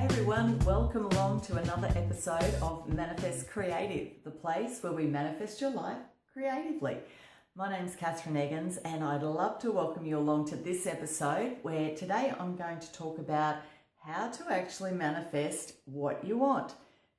Hey everyone, welcome along to another episode of Manifest Creative, the place where we manifest your life creatively. My name's Catherine Eggins and I'd love to welcome you along to this episode where today I'm going to talk about how to actually manifest what you want.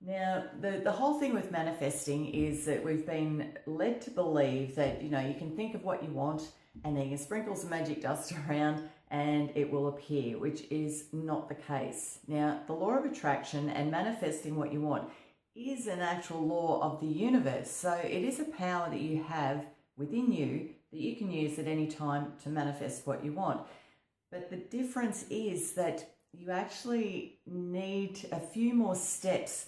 Now, the whole thing with manifesting is that we've been led to believe that, you can think of what you want and then you can sprinkle some magic dust around and it will appear, which is not the case. Now, the law of attraction and manifesting what you want is an actual law of the universe. So it is a power that you have within you that you can use at any time to manifest what you want. But the difference is that you actually need a few more steps,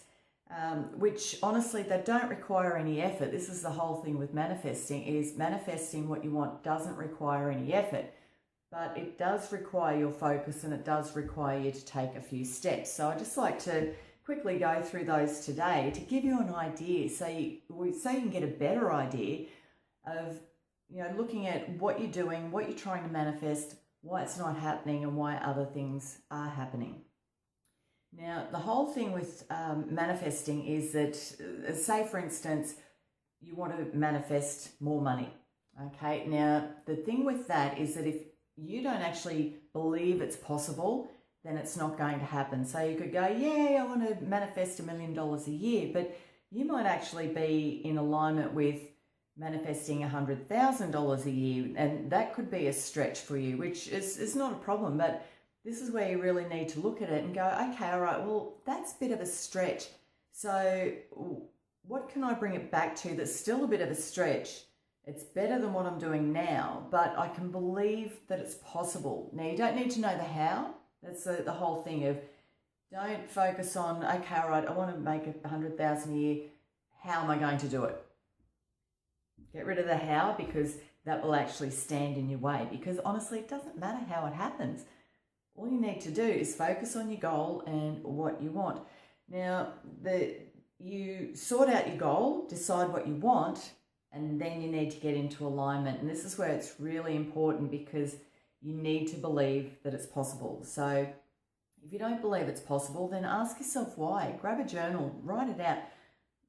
which honestly, they don't require any effort. This is the whole thing with manifesting, is manifesting what you want doesn't require any effort. But it does require your focus and it does require you to take a few steps. So I'd just like to quickly go through those today to give you an idea so you can get a better idea of, looking at what you're doing, what you're trying to manifest, why it's not happening and why other things are happening. Now, the whole thing with manifesting is that, say for instance, you want to manifest more money. Okay, now the thing with that is that if you don't actually believe it's possible, then it's not going to happen. So you could go, yeah, I want to manifest $1 million a year, but you might actually be in alignment with manifesting $100,000 a year, and that could be a stretch for you, which is not a problem, but this is where you really need to look at it and go, okay, all right, well, that's a bit of a stretch. So what can I bring it back to that's still a bit of a stretch? It's better than what I'm doing now, but I can believe that it's possible. Now, you don't need to know the how. That's the whole thing of, don't focus on, okay, all right, I want to make $100,000 a year. How am I going to do it? Get rid of the how, because that will actually stand in your way. Because honestly, it doesn't matter how it happens. All you need to do is focus on your goal and what you want. Now, you sort out your goal, decide what you want, and then you need to get into alignment. And this is where it's really important, because you need to believe that it's possible. So if you don't believe it's possible, then ask yourself why. Grab a journal, write it out.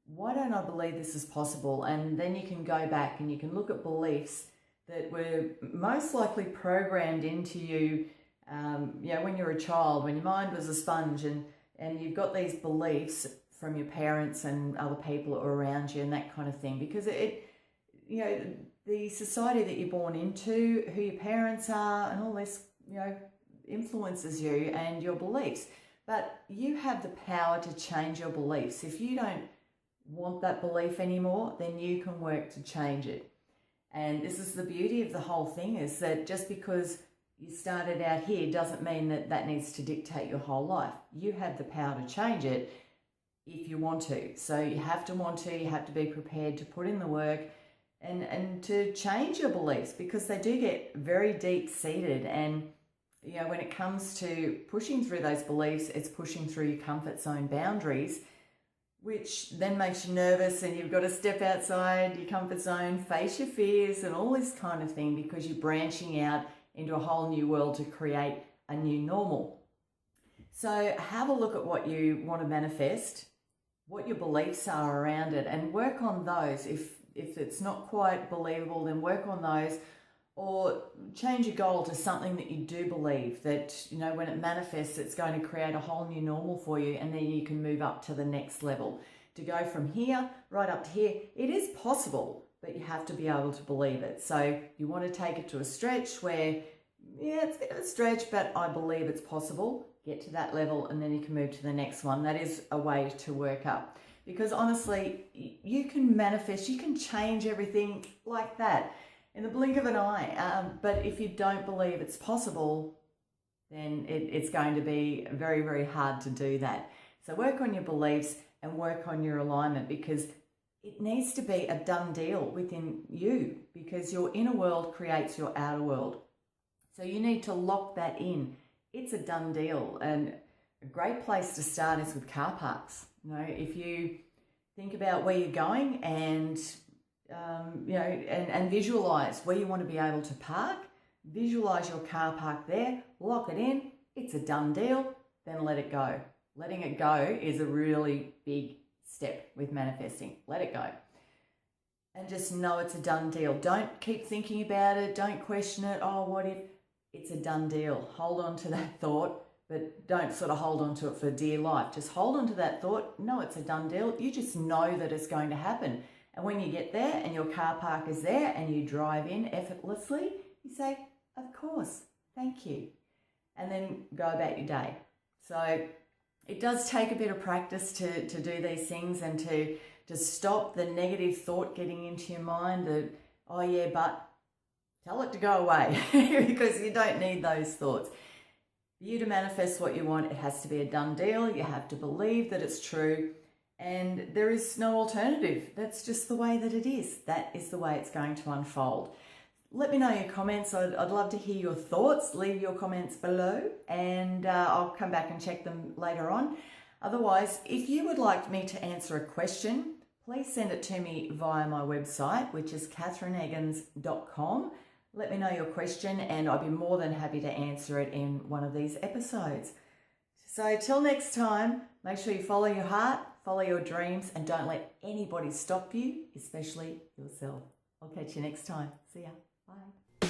Why don't I believe this is possible? And then you can go back and you can look at beliefs that were most likely programmed into you, when you're a child, when your mind was a sponge, and you've got these beliefs from your parents and other people around you and that kind of thing, because the society that you're born into, who your parents are, and all this, influences you and your beliefs. But you have the power to change your beliefs. If you don't want that belief anymore, then you can work to change it. And this is the beauty of the whole thing, is that just because you started out here doesn't mean that that needs to dictate your whole life. You have the power to change it if you want to. So you have to want to, you have to be prepared to put in the work and to change your beliefs, because they do get very deep-seated. And, when it comes to pushing through those beliefs, it's pushing through your comfort zone boundaries, which then makes you nervous, and you've got to step outside your comfort zone, face your fears and all this kind of thing, because you're branching out into a whole new world to create a new normal. So have a look at what you want to manifest, what your beliefs are around it, and work on those. If it's not quite believable, then work on those, or change your goal to something that you do believe that, when it manifests, it's going to create a whole new normal for you, and then you can move up to the next level. To go from here right up to here, it is possible, but you have to be able to believe it. So you want to take it to a stretch where, it's a bit of a stretch, but I believe it's possible. Get to that level, and then you can move to the next one. That is a way to work up. Because honestly, you can manifest, you can change everything like that in the blink of an eye. But if you don't believe it's possible, then it's going to be very, very hard to do that. So work on your beliefs and work on your alignment, because it needs to be a done deal within you, because your inner world creates your outer world. So you need to lock that in. It's a done deal. And a great place to start is with car parks. If you think about where you're going and visualize where you want to be able to park, visualize your car park there, lock it in, it's a done deal, then let it go. Letting it go is a really big step with manifesting. Let it go. And just know it's a done deal. Don't keep thinking about it. Don't question it. Oh, what if? It's a done deal. Hold on to that thought, but don't sort of hold on to it for dear life. Just hold on to that thought. No, it's a done deal. You just know that it's going to happen. And when you get there and your car park is there and you drive in effortlessly, you say, of course, thank you. And then go about your day. So it does take a bit of practice to do these things and to stop the negative thought getting into your mind that, oh yeah, but tell it to go away because you don't need those thoughts. For you to manifest what you want, it has to be a done deal. You have to believe that it's true and there is no alternative. That's just the way that it is. That is the way it's going to unfold. Let me know your comments. I'd love to hear your thoughts. Leave your comments below and I'll come back and check them later on. Otherwise, if you would like me to answer a question, please send it to me via my website, which is catherineeggins.com. Let me know your question and I'll be more than happy to answer it in one of these episodes. So till next time, make sure you follow your heart, follow your dreams, and don't let anybody stop you, especially yourself. I'll catch you next time. See ya. Bye.